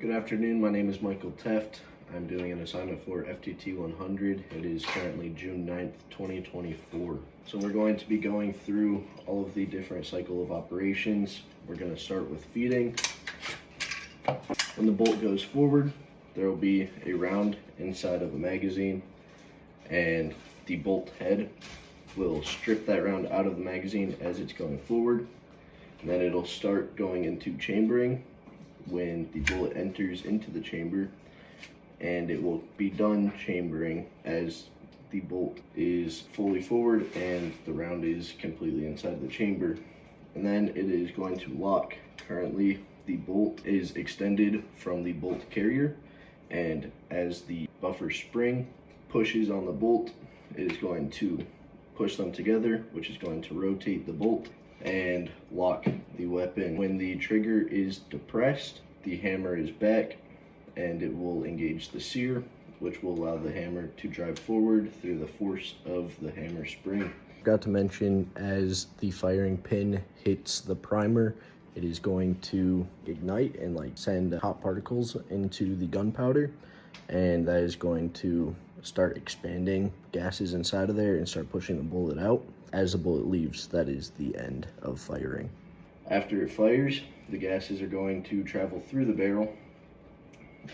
Good afternoon, my name is Michael Teft. I'm doing an assignment for FTT 100. It is currently June 9th, 2024. So we're going to be going through all of the different cycle of operations. We're going to start with feeding. When the bolt goes forward, there will be a round inside of a magazine, and the bolt head will strip that round out of the magazine as it's going forward. And then it'll start going into chambering when the bullet enters into the chamber, and it will be done chambering as the bolt is fully forward and the round is completely inside the chamber. And then it is going to lock. Currently the bolt is extended from the bolt carrier, and as the buffer spring pushes on the bolt, it is going to push them together, which is going to rotate the bolt and lock the weapon. When the trigger is depressed, the hammer is back and it will engage the sear, which will allow the hammer to drive forward through the force of the hammer spring. Forgot to mention, as the firing pin hits the primer, it is going to ignite and send hot particles into the gunpowder, and that is going to start expanding gases inside of there and start pushing the bullet out. As the bullet leaves, that is the end of firing. After it fires, the gases are going to travel through the barrel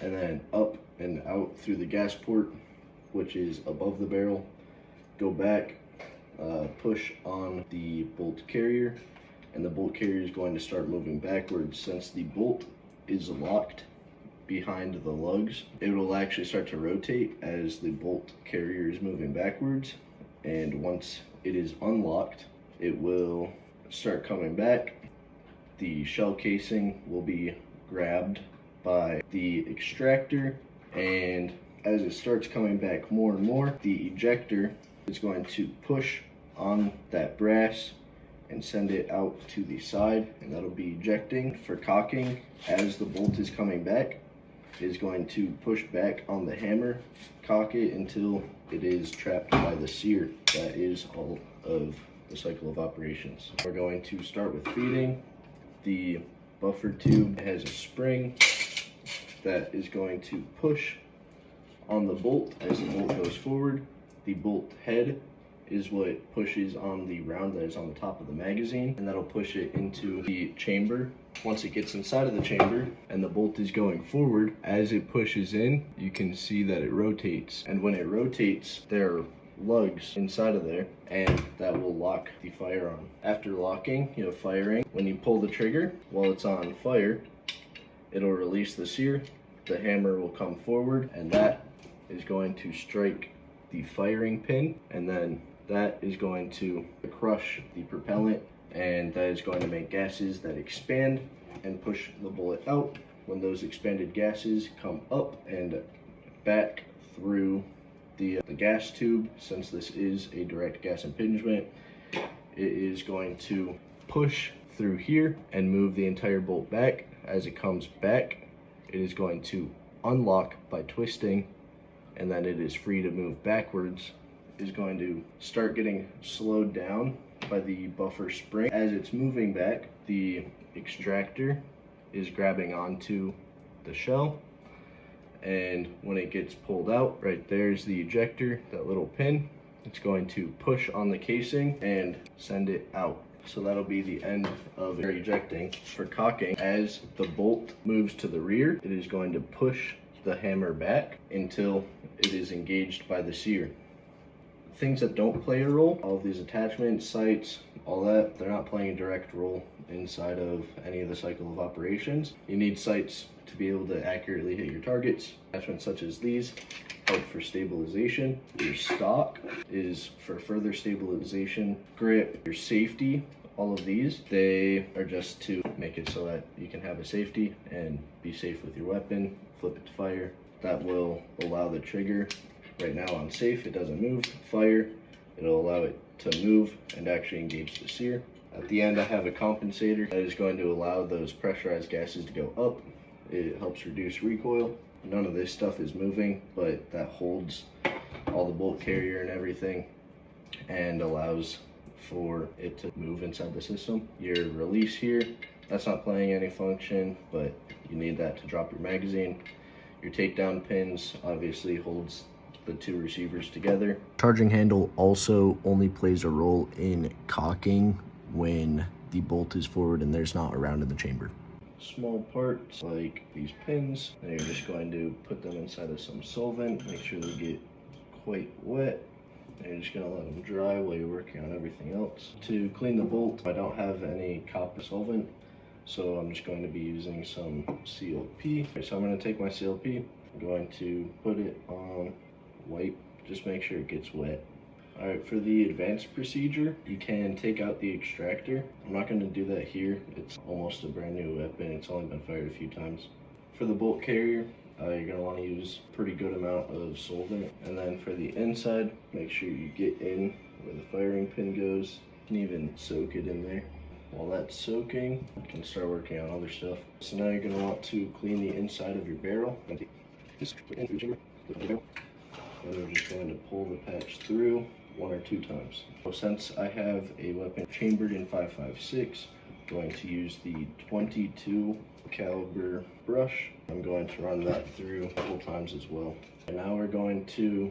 and then up and out through the gas port, which is above the barrel, go back, push on the bolt carrier, and the bolt carrier is going to start moving backwards. Since the bolt is locked behind the lugs, it will actually start to rotate as the bolt carrier is moving backwards, and once it is unlocked, it will start coming back. The shell casing will be grabbed by the extractor, and as it starts coming back more and more, the ejector is going to push on that brass and send it out to the side, and that'll be ejecting. For cocking, as the bolt is coming back, it is going to push back on the hammer, cock it until it is trapped by the sear. That is all of the cycle of operations. We're going to start with feeding. The buffer tube has a spring that is going to push on the bolt as the bolt goes forward. The bolt head is what pushes on the round that is on the top of the magazine, and that'll push it into the chamber. Once it gets inside of the chamber and the bolt is going forward, as it pushes in, you can see that it rotates. And when it rotates, there are lugs inside of there, and that will lock the firearm. After locking, firing, when you pull the trigger while it's on fire, it'll release the sear, the hammer will come forward, and that is going to strike the firing pin, and then that is going to crush the propellant, and that is going to make gases that expand and push the bullet out. When those expanded gases come up and back through the gas tube, since this is a direct gas impingement, it is going to push through here and move the entire bolt back. As it comes back, it is going to unlock by twisting, and then it is free to move backwards. It is going to start getting slowed down by the buffer spring. As it's moving back, the extractor is grabbing onto the shell, and when it gets pulled out, right there's the ejector, that little pin. It's going to push on the casing and send it out. So that'll be the end of ejecting. For cocking, as the bolt moves to the rear, it is going to push the hammer back until it is engaged by the sear. Things that don't play a role, all of these attachments, sights, all that, they're not playing a direct role inside of any of the cycle of operations. You need sights to be able to accurately hit your targets. Attachments such as these help for stabilization. Your stock is for further stabilization. Grip, your safety, all of these, they are just to make it so that you can have a safety and be safe with your weapon. Flip it to fire. That will allow the trigger. Right now on safe, it doesn't move. Fire, it'll allow it to move and actually engage the sear. At the end, I have a compensator that is going to allow those pressurized gases to go up. It helps reduce recoil. None of this stuff is moving, but that holds all the bolt carrier and everything and allows for it to move inside the system. Your release here That's not playing any function, but you need that to drop your magazine. Your takedown pins obviously holds the two receivers together. Charging handle also only plays a role in cocking when the bolt is forward and there's not a round in the chamber. Small parts like these pins, and you're just going to put them inside of some solvent, make sure they get quite wet, and you're just going to let them dry while you're working on everything else. To clean the bolt, I don't have any copper solvent, so I'm just going to be using some CLP. So I'm going to take my CLP, I'm going to put it on, wipe, just make sure it gets wet. Alright, for the advanced procedure, you can take out the extractor. I'm not going to do that here. It's almost a brand new weapon. It's only been fired a few times. For the bolt carrier, you're going to want to use a pretty good amount of solvent. And then for the inside, make sure you get in where the firing pin goes. You can even soak it in there. While that's soaking, you can start working on other stuff. So now you're going to want to clean the inside of your barrel. And we're just going to pull the patch through 1 or 2 times. So since I have a weapon chambered in 5.56, I'm going to use the 22 caliber brush. I'm going to run that through a couple times as well. And now we're going to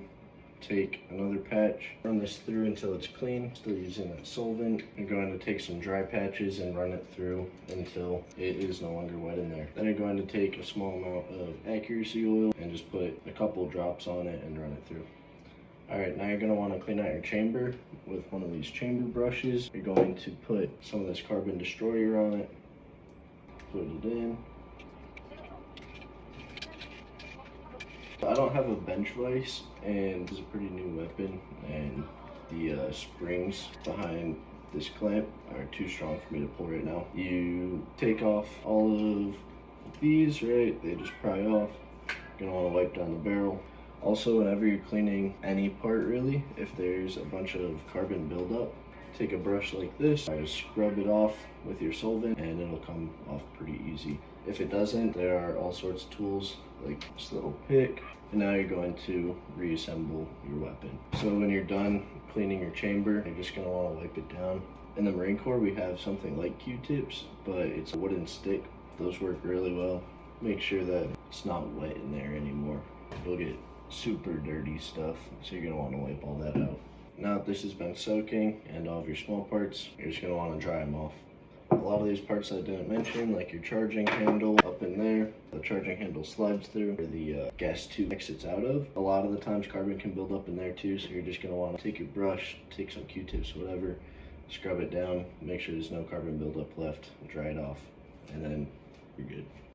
take another patch, run this through until it's clean, still using that solvent. I'm going to take some dry patches and run it through until it is no longer wet in there. Then I'm going to take a small amount of accuracy oil and just put a couple drops on it and run it through. Alright, now you're going to want to clean out your chamber with one of these chamber brushes. You're going to put some of this carbon destroyer on it, put it in. I don't have a bench vise, and this is a pretty new weapon, and the springs behind this clamp are too strong for me to pull right now. You take off all of these, right? They just pry off. You're gonna want to wipe down the barrel. Also, whenever you're cleaning any part really, if there's a bunch of carbon buildup, take a brush like this, just scrub it off with your solvent and it'll come off pretty easy. If it doesn't, there are all sorts of tools like this little pick. And now you're going to reassemble your weapon. So when you're done cleaning your chamber, you're just going to want to wipe it down. In the Marine Corps, we have something like Q-tips, but it's a wooden stick. Those work really well. Make sure that it's not wet in there anymore. You'll get super dirty stuff, so you're going to want to wipe all that out. Now that this has been soaking and all of your small parts, you're just going to want to dry them off. A lot of these parts I didn't mention, like your charging handle up in there, the charging handle slides through where the gas tube exits out of. A lot of the times carbon can build up in there too, so you're just going to want to take your brush, take some Q-tips, whatever, scrub it down, make sure there's no carbon buildup left, dry it off, and then you're good.